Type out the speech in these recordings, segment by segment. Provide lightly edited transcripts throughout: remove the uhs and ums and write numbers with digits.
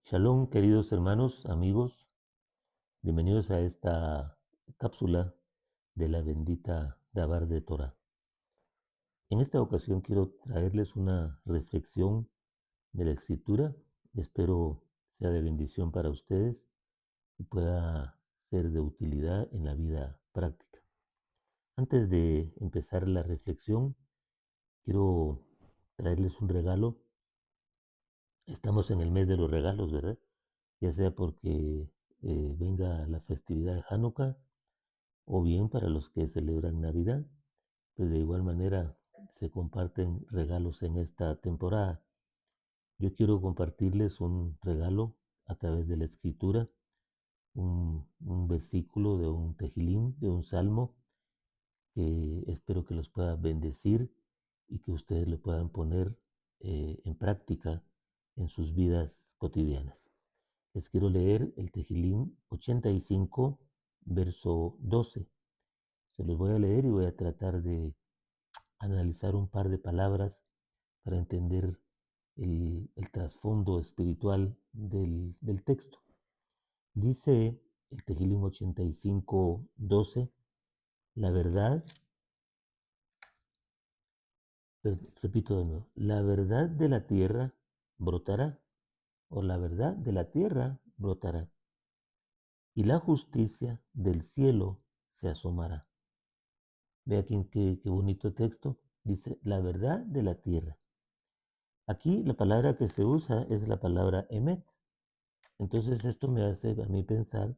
Shalom, queridos hermanos, amigos, bienvenidos a esta cápsula de la bendita Dabar de Torah. En esta ocasión quiero traerles una reflexión de la Escritura. Espero sea de bendición para ustedes y pueda ser de utilidad en la vida práctica. Antes de empezar la reflexión, quiero traerles un regalo. Estamos en el mes de los regalos, ¿verdad? Ya sea porque venga la festividad de Hanukkah o bien para los que celebran Navidad, pues de igual manera se comparten regalos en esta temporada. Yo quiero compartirles un regalo a través de la escritura, un versículo de un tejilim, de un salmo, que espero que los pueda bendecir y que ustedes lo puedan poner en práctica en sus vidas cotidianas. Les quiero leer el tejilim 85, verso 12. Se los voy a leer y voy a tratar de analizar un par de palabras para entender el trasfondo espiritual del texto. Dice el Tejilim 85:12, la verdad, repito de nuevo, la verdad de la tierra brotará, o la verdad de la tierra brotará, y la justicia del cielo se asomará. Ve aquí qué bonito texto. Dice, la verdad de la tierra. Aquí la palabra que se usa es la palabra emet. Entonces esto me hace a mí pensar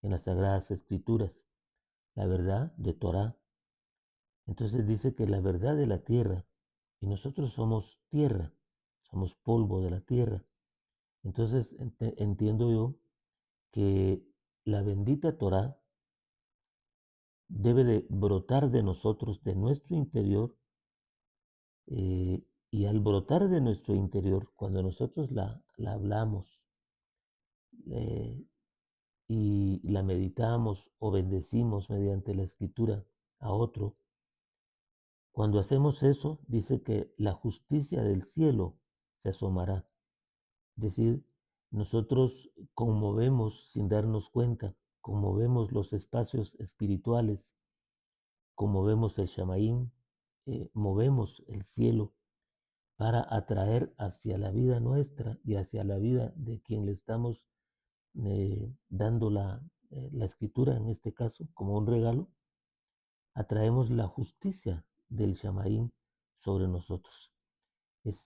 en las Sagradas Escrituras, la verdad de Torah. Entonces dice que la verdad de la tierra, y nosotros somos tierra, somos polvo de la tierra. Entonces entiendo yo que la bendita Torah debe de brotar de nosotros, de nuestro interior, y al brotar de nuestro interior, cuando nosotros la hablamos, eh, y la meditamos o bendecimos mediante la escritura a otro, cuando hacemos eso, dice que la justicia del cielo se asomará. Es decir, nosotros conmovemos sin darnos cuenta, conmovemos los espacios espirituales, conmovemos el Shamaim, movemos el cielo para atraer hacia la vida nuestra y hacia la vida de quien le estamos dando la escritura, en este caso, como un regalo, atraemos la justicia del Shamaín sobre nosotros. Es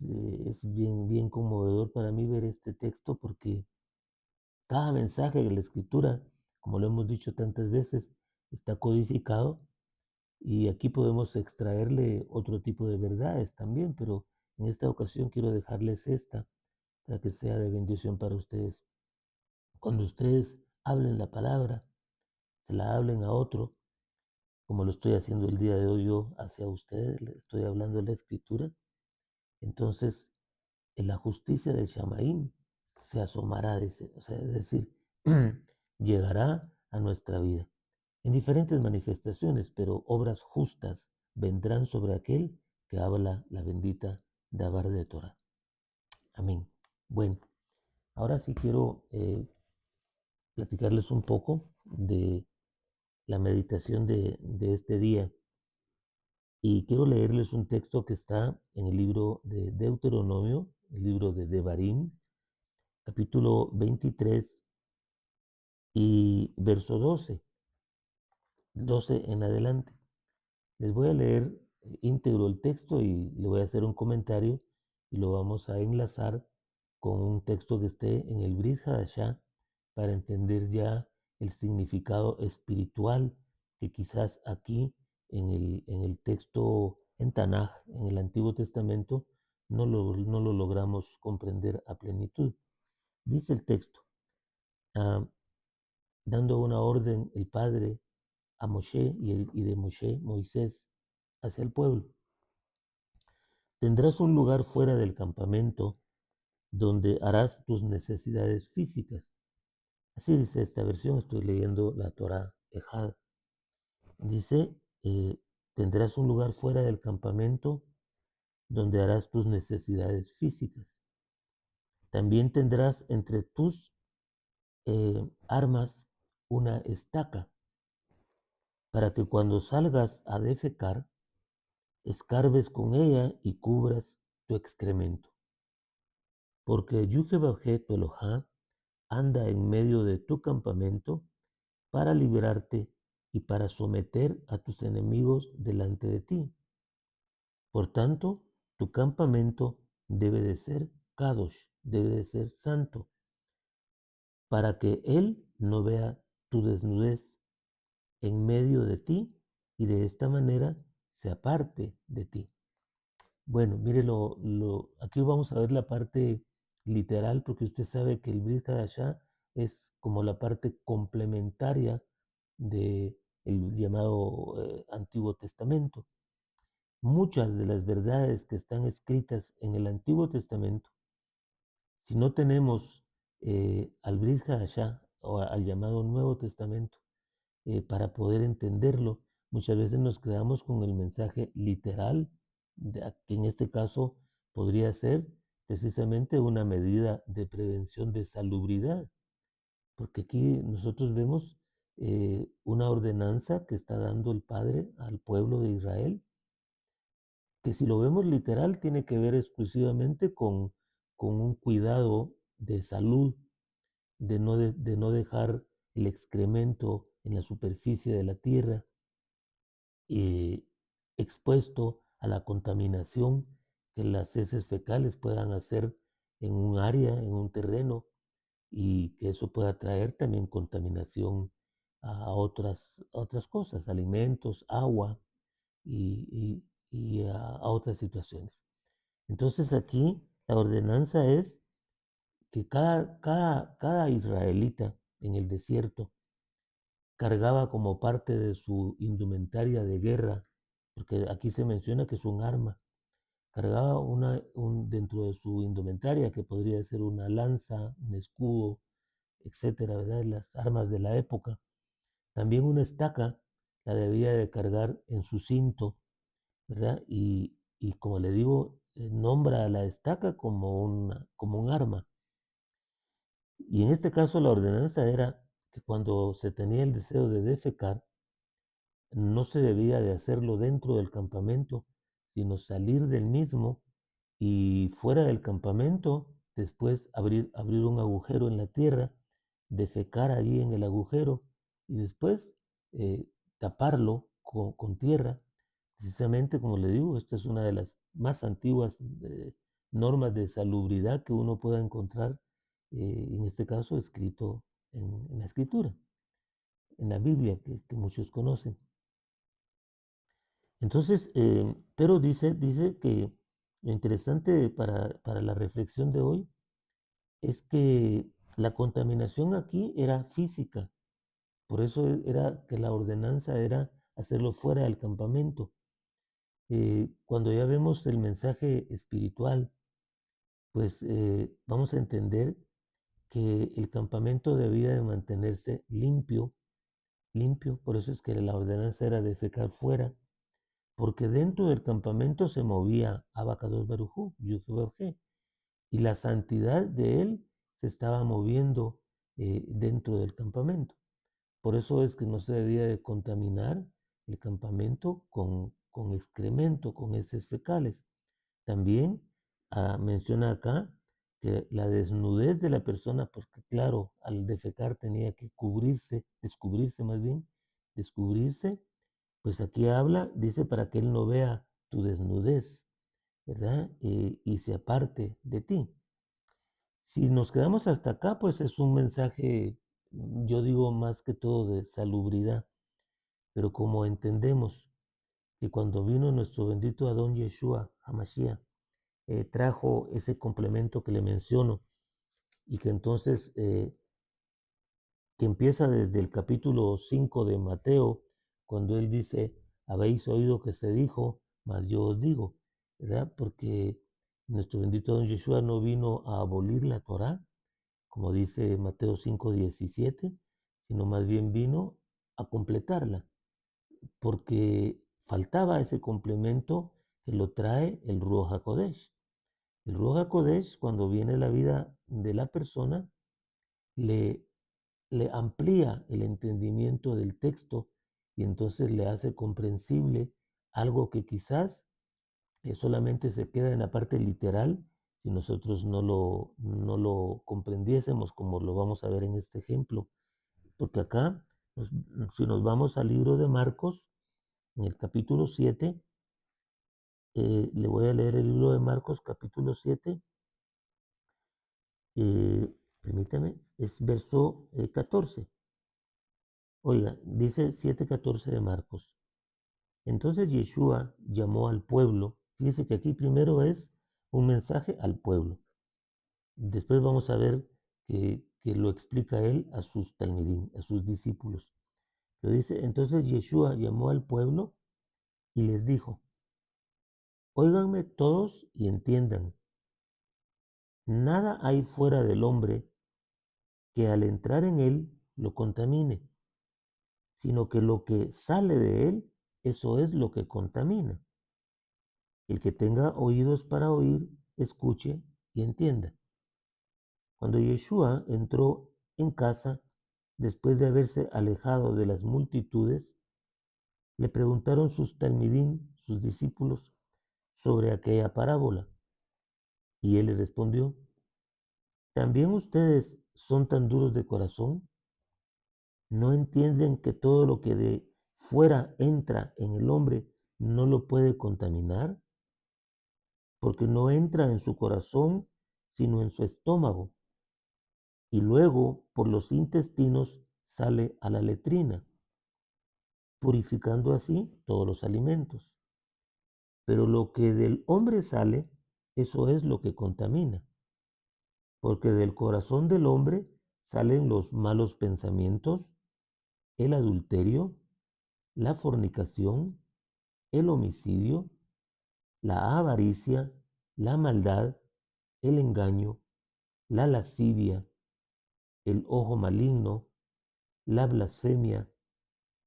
bien conmovedor para mí ver este texto porque cada mensaje de la escritura, como lo hemos dicho tantas veces, está codificado y aquí podemos extraerle otro tipo de verdades también, pero en esta ocasión quiero dejarles esta para que sea de bendición para ustedes. Cuando ustedes hablen la palabra, se la hablen a otro, como lo estoy haciendo el día de hoy yo hacia ustedes, le estoy hablando de la escritura, entonces en la justicia del Shamaim se asomará, o sea, es decir, llegará a nuestra vida en diferentes manifestaciones, pero obras justas vendrán sobre aquel que habla la bendita Dabar de Torah. Amén. Bueno, ahora sí quiero platicarles un poco de la meditación de este día. Y quiero leerles un texto que está en el libro de Deuteronomio, el libro de Devarim, capítulo 23 y verso 12 en adelante. Les voy a leer íntegro el texto y le voy a hacer un comentario y lo vamos a enlazar con un texto que esté en el Brit Hadashah para entender ya el significado espiritual que quizás aquí en el texto en Tanaj, en el Antiguo Testamento, no lo logramos comprender a plenitud. Dice el texto, ah, dando una orden el Padre a Moshe y de Moshe, Moisés, hacia el pueblo. Tendrás un lugar fuera del campamento donde harás tus necesidades físicas. Así dice esta versión, estoy leyendo la Torah Ejad. Dice, tendrás un lugar fuera del campamento donde harás tus necesidades físicas. También tendrás entre tus armas una estaca, para que cuando salgas a defecar, escarbes con ella y cubras tu excremento. Porque Yuhebabje tu Elohá anda en medio de tu campamento para liberarte y para someter a tus enemigos delante de ti. Por tanto, tu campamento debe de ser Kadosh, debe de ser santo, para que Él no vea tu desnudez en medio de ti y de esta manera se aparte de ti. Bueno, mire, aquí vamos a ver la parte literal, porque usted sabe que el Brit Hadashah es como la parte complementaria del llamado Antiguo Testamento. Muchas de las verdades que están escritas en el Antiguo Testamento, si no tenemos al Brit Hadashah o al llamado Nuevo Testamento, para poder entenderlo, muchas veces nos quedamos con el mensaje literal, que en este caso podría ser precisamente una medida de prevención de salubridad, porque aquí nosotros vemos una ordenanza que está dando el Padre al pueblo de Israel, que si lo vemos literal tiene que ver exclusivamente con un cuidado de salud, de no dejar el excremento en la superficie de la tierra, eh, expuesto a la contaminación que las heces fecales puedan hacer en un área, en un terreno, y que eso pueda traer también contaminación a otras cosas, alimentos, agua y a otras situaciones. Entonces aquí la ordenanza es que cada israelita en el desierto cargaba como parte de su indumentaria de guerra, porque aquí se menciona que es un arma, cargaba dentro de su indumentaria, que podría ser una lanza, un escudo, etcétera, ¿verdad? Las armas de la época. También una estaca la debía de cargar en su cinto, ¿verdad? Y como le digo, nombra a la estaca como un arma. Y en este caso la ordenanza era que cuando se tenía el deseo de defecar, no se debía de hacerlo dentro del campamento, sino salir del mismo y fuera del campamento, después abrir un agujero en la tierra, defecar allí en el agujero y después eh, taparlo con tierra. Precisamente, como le digo, esta es una de las más antiguas normas de salubridad que uno pueda encontrar, en este caso escrito en la escritura, en la Biblia que muchos conocen. Entonces, pero dice que lo interesante para la reflexión de hoy es que la contaminación aquí era física, por eso era que la ordenanza era hacerlo fuera del campamento. Cuando ya vemos el mensaje espiritual, pues vamos a entender que el campamento debía de mantenerse limpio, limpio, por eso es que la ordenanza era defecar fuera, porque dentro del campamento se movía Abacados Barujú, Yuhebabje, y la santidad de él se estaba moviendo dentro del campamento. Por eso es que no se debía de contaminar el campamento con excremento, con heces fecales. También menciona acá que la desnudez de la persona, porque claro, al defecar tenía que cubrirse, descubrirse más bien, descubrirse, pues aquí habla, dice, para que él no vea tu desnudez, ¿verdad? Y se aparte de ti. Si nos quedamos hasta acá, pues es un mensaje, yo digo más que todo de salubridad, pero como entendemos que cuando vino nuestro bendito Adón Yeshua, Hamashiach, trajo ese complemento que le menciono y que entonces, que empieza desde el capítulo 5 de Mateo, cuando él dice, habéis oído que se dijo, mas yo os digo, ¿verdad? Porque nuestro bendito Don Yeshua no vino a abolir la Torá, como dice Mateo 5:17, sino más bien vino a completarla, porque faltaba ese complemento que lo trae el Ruach HaKodesh. El Ruach HaKodesh, cuando viene la vida de la persona, le, le amplía el entendimiento del texto y entonces le hace comprensible algo que quizás solamente se queda en la parte literal si nosotros no lo comprendiésemos como lo vamos a ver en este ejemplo. Porque acá, si nos vamos al libro de Marcos, en el capítulo 7, le voy a leer el libro de Marcos, capítulo 7, permítame, es verso 14. Oiga, dice 7:14 de Marcos. Entonces Yeshua llamó al pueblo. Fíjese que aquí primero es un mensaje al pueblo. Después vamos a ver que lo explica él a sus talmidim, a sus discípulos. Pero dice, entonces Yeshua llamó al pueblo y les dijo, óiganme todos y entiendan, nada hay fuera del hombre que al entrar en él lo contamine, sino que lo que sale de él, eso es lo que contamina. El que tenga oídos para oír, escuche y entienda. Cuando Yeshua entró en casa, después de haberse alejado de las multitudes, le preguntaron sus talmidim, sus discípulos, sobre aquella parábola. Y él les respondió, ¿también ustedes son tan duros de corazón? ¿No entienden que todo lo que de fuera entra en el hombre no lo puede contaminar? Porque no entra en su corazón, sino en su estómago, y luego por los intestinos sale a la letrina, purificando así todos los alimentos. Pero lo que del hombre sale, eso es lo que contamina, porque del corazón del hombre salen los malos pensamientos, el adulterio, la fornicación, el homicidio, la avaricia, la maldad, el engaño, la lascivia, el ojo maligno, la blasfemia,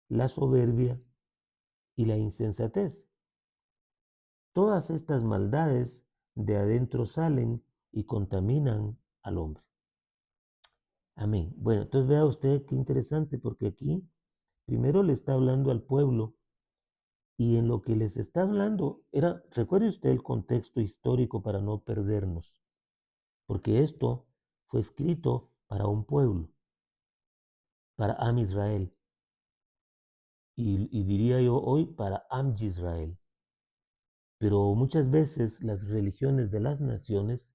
la soberbia y la insensatez. Todas estas maldades de adentro salen y contaminan al hombre. Amén. Bueno, entonces vea usted qué interesante, porque aquí primero le está hablando al pueblo y en lo que les está hablando era, recuerde usted el contexto histórico para no perdernos, porque esto fue escrito para un pueblo, para Am Israel, y diría yo hoy para Am Yisrael. Pero muchas veces las religiones de las naciones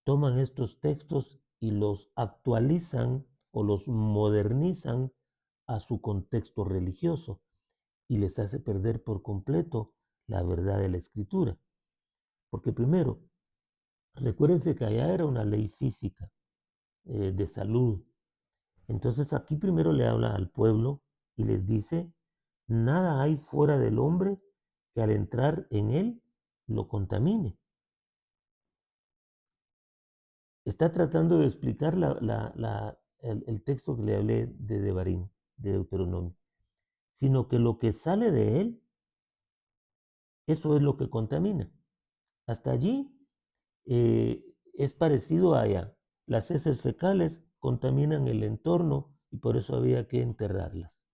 toman estos textos y los actualizan o los modernizan a su contexto religioso y les hace perder por completo la verdad de la escritura. Porque primero, recuérdense que allá era una ley física de salud. Entonces aquí primero le habla al pueblo y les dice, nada hay fuera del hombre que al entrar en él lo contamine. Está tratando de explicar el texto que le hablé de Devarim, de Deuteronomio, sino que lo que sale de él, eso es lo que contamina. Hasta allí es parecido a allá. Las heces fecales contaminan el entorno y por eso había que enterrarlas.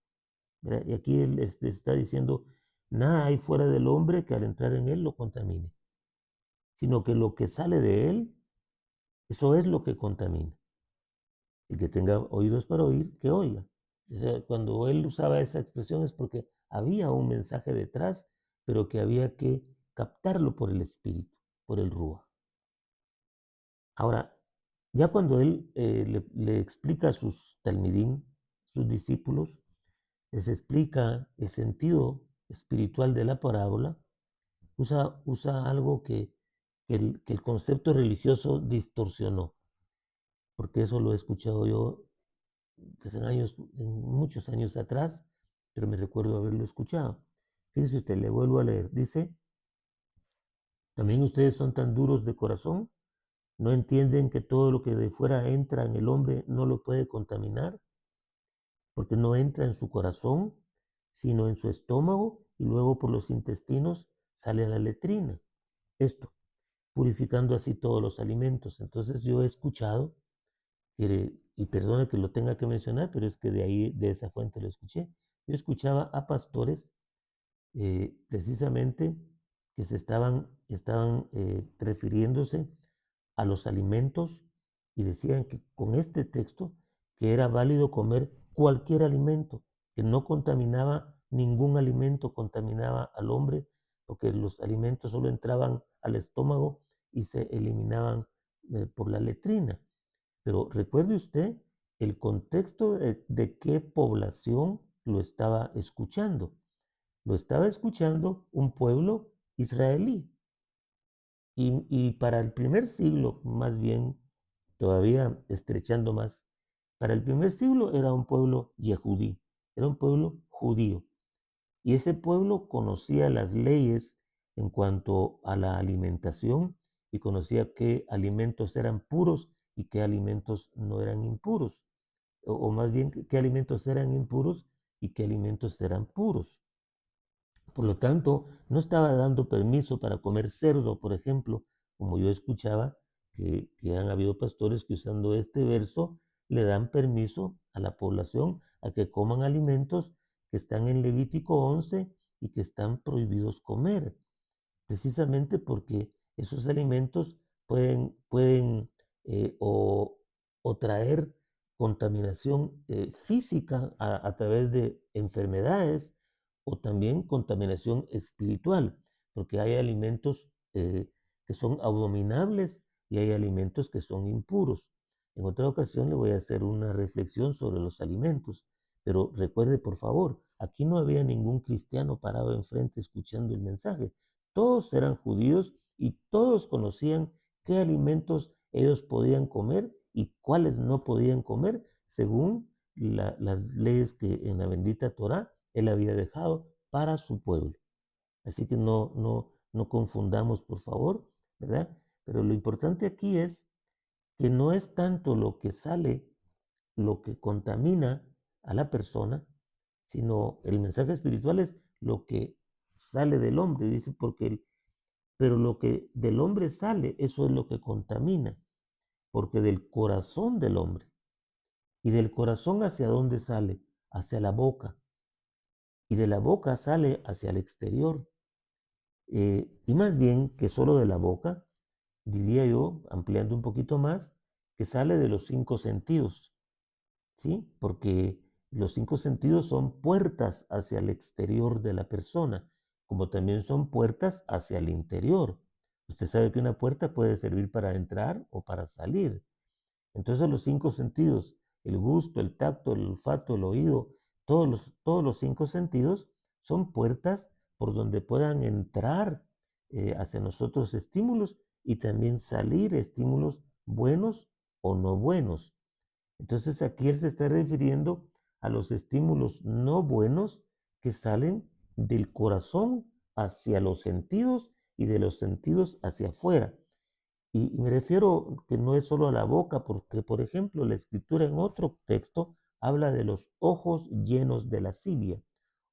¿Verdad? Y aquí él está diciendo, nada hay fuera del hombre que al entrar en él lo contamine, sino que lo que sale de él, eso es lo que contamina. El que tenga oídos para oír, que oiga. O sea, cuando él usaba esa expresión es porque había un mensaje detrás, pero que había que captarlo por el espíritu, por el Rúa. Ahora, ya cuando él le explica a sus talmidim, sus discípulos, les explica el sentido espiritual de la parábola, usa algo que el concepto religioso distorsionó, porque eso lo he escuchado yo hace años, muchos años atrás, pero me recuerdo haberlo escuchado. Fíjese usted, le vuelvo a leer. Dice, ¿también ustedes son tan duros de corazón? ¿No entienden que todo lo que de fuera entra en el hombre no lo puede contaminar? Porque no entra en su corazón, sino en su estómago y luego por los intestinos sale a la letrina. Esto, purificando así todos los alimentos. Entonces yo he escuchado, y perdone que lo tenga que mencionar, pero es que de ahí, de esa fuente lo escuché. Yo escuchaba a pastores precisamente que estaban refiriéndose a los alimentos y decían que con este texto que era válido comer cualquier alimento, que no contaminaba ningún alimento, contaminaba al hombre, porque los alimentos solo entraban al estómago y se eliminaban por la letrina. Pero recuerde usted el contexto de qué población lo estaba escuchando. Lo estaba escuchando un pueblo israelí. Y para el primer siglo, más bien, todavía estrechando más, para el primer siglo era un pueblo yehudí, era un pueblo judío. Y ese pueblo conocía las leyes en cuanto a la alimentación y conocía qué alimentos eran puros y qué alimentos no eran impuros, o más bien qué alimentos eran impuros y qué alimentos eran puros. Por lo tanto, no estaba dando permiso para comer cerdo, por ejemplo, como yo escuchaba que han habido pastores que usando este verso le dan permiso a la población a que coman alimentos que están en Levítico 11 y que están prohibidos comer, precisamente porque esos alimentos pueden o traer contaminación física a través de enfermedades o también contaminación espiritual, porque hay alimentos que son abominables y hay alimentos que son impuros. En otra ocasión le voy a hacer una reflexión sobre los alimentos, pero recuerde por favor, aquí no había ningún cristiano parado enfrente escuchando el mensaje. Todos eran judíos y todos conocían qué alimentos ellos podían comer y cuáles no podían comer según las leyes que en la bendita Torá él había dejado para su pueblo. Así que no confundamos, por favor, ¿verdad? Pero lo importante aquí es que no es tanto lo que sale, lo que contamina a la persona, sino el mensaje espiritual es lo que sale del hombre, dice, pero lo que del hombre sale, eso es lo que contamina, porque del corazón del hombre, y del corazón hacia dónde sale, hacia la boca, y de la boca sale hacia el exterior. Y más bien que solo de la boca, diría yo, ampliando un poquito más, que sale de los cinco sentidos, ¿sí? Porque los cinco sentidos son puertas hacia el exterior de la persona, como también son puertas hacia el interior. Usted sabe que una puerta puede servir para entrar o para salir. Entonces los cinco sentidos, el gusto, el tacto, el olfato, el oído, todos los cinco sentidos son puertas por donde puedan entrar hacia nosotros estímulos y también salir estímulos buenos o no buenos. Entonces aquí él se está refiriendo a los estímulos no buenos que salen del corazón hacia los sentidos y de los sentidos hacia afuera. Y me refiero que no es solo a la boca, porque por ejemplo la escritura en otro texto habla de los ojos llenos de lascivia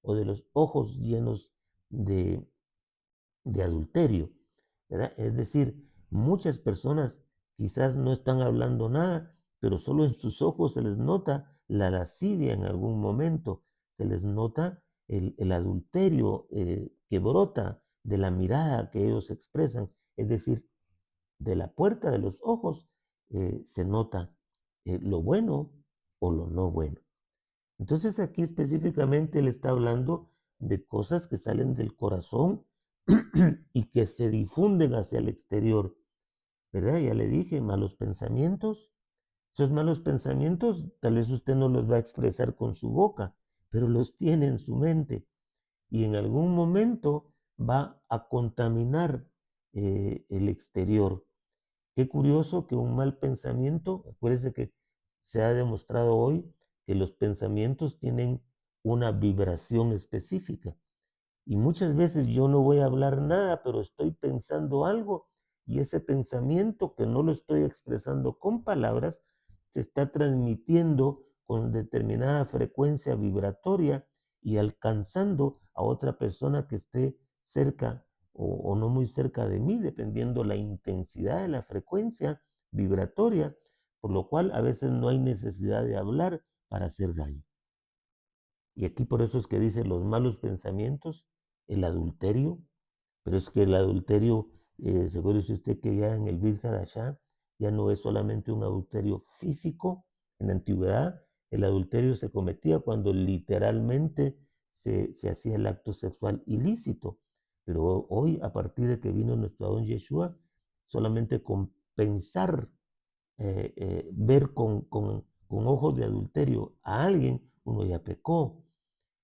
o de los ojos llenos de, de adulterio, ¿verdad? Es decir, muchas personas quizás no están hablando nada, pero solo en sus ojos se les nota la lascivia en algún momento, se les nota el adulterio que brota de la mirada que ellos expresan, es decir, de la puerta de los ojos se nota lo bueno o lo no bueno. Entonces aquí específicamente él está hablando de cosas que salen del corazón y que se difunden hacia el exterior, ¿verdad? Ya le dije, malos pensamientos. Esos malos pensamientos tal vez usted no los va a expresar con su boca, pero los tiene en su mente y en algún momento va a contaminar el exterior. Qué curioso que un mal pensamiento, acuérdese que se ha demostrado hoy que los pensamientos tienen una vibración específica. Y muchas veces yo no voy a hablar nada, pero estoy pensando algo y ese pensamiento que no lo estoy expresando con palabras se está transmitiendo con determinada frecuencia vibratoria y alcanzando a otra persona que esté cerca o no muy cerca de mí, dependiendo la intensidad de la frecuencia vibratoria, por lo cual a veces no hay necesidad de hablar para hacer daño. Y aquí por eso es que dice los malos pensamientos, el adulterio, pero es que el adulterio, recuerde usted que ya en el Brit Hadashah ya no es solamente un adulterio físico. En la antigüedad, el adulterio se cometía cuando literalmente se hacía el acto sexual ilícito. Pero hoy, a partir de que vino nuestro Adón Yeshua, solamente con pensar, ver con ojos de adulterio a alguien, uno ya pecó.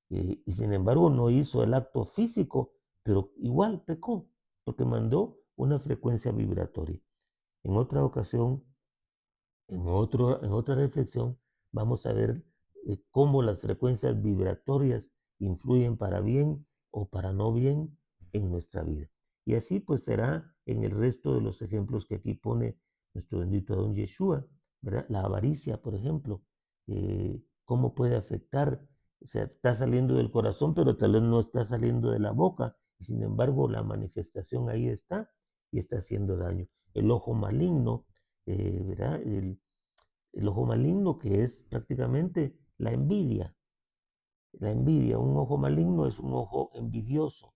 Y sin embargo no hizo el acto físico, pero igual pecó, porque mandó una frecuencia vibratoria. En otra ocasión, en otra reflexión, vamos a ver cómo las frecuencias vibratorias influyen para bien o para no bien en nuestra vida. Y así pues será en el resto de los ejemplos que aquí pone nuestro bendito Don Yeshua, ¿verdad? La avaricia, por ejemplo, cómo puede afectar, o sea, está saliendo del corazón, pero tal vez no está saliendo de la boca, y sin embargo la manifestación ahí está y está haciendo daño. El ojo maligno, ¿verdad? El ojo maligno que es prácticamente la envidia. La envidia, un ojo maligno es un ojo envidioso.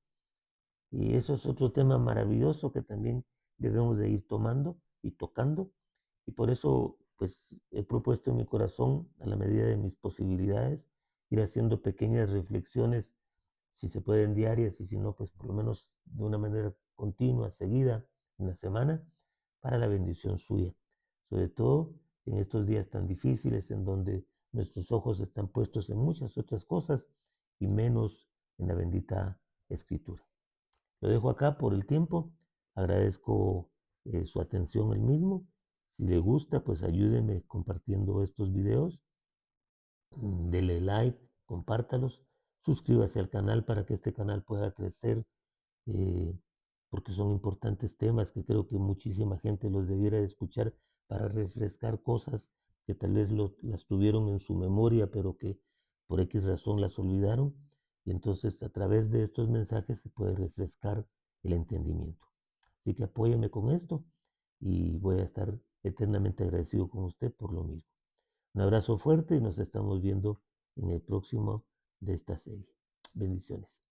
Y eso es otro tema maravilloso que también debemos de ir tomando y tocando. Y por eso, pues, he propuesto en mi corazón, a la medida de mis posibilidades, ir haciendo pequeñas reflexiones, si se pueden diarias y si no, pues por lo menos de una manera continua, seguida, en la semana, para la bendición suya. Sobre todo en estos días tan difíciles en donde nuestros ojos están puestos en muchas otras cosas y menos en la bendita Escritura. Lo dejo acá por el tiempo. Agradezco su atención el mismo. Si le gusta, pues ayúdeme compartiendo estos videos. Dele like, compártalos. Suscríbase al canal para que este canal pueda crecer, eh, porque son importantes temas que creo que muchísima gente los debiera de escuchar para refrescar cosas que tal vez las tuvieron en su memoria, pero que por X razón las olvidaron. Y entonces a través de estos mensajes se puede refrescar el entendimiento. Así que apóyeme con esto y voy a estar eternamente agradecido con usted por lo mismo. Un abrazo fuerte y nos estamos viendo en el próximo de esta serie. Bendiciones.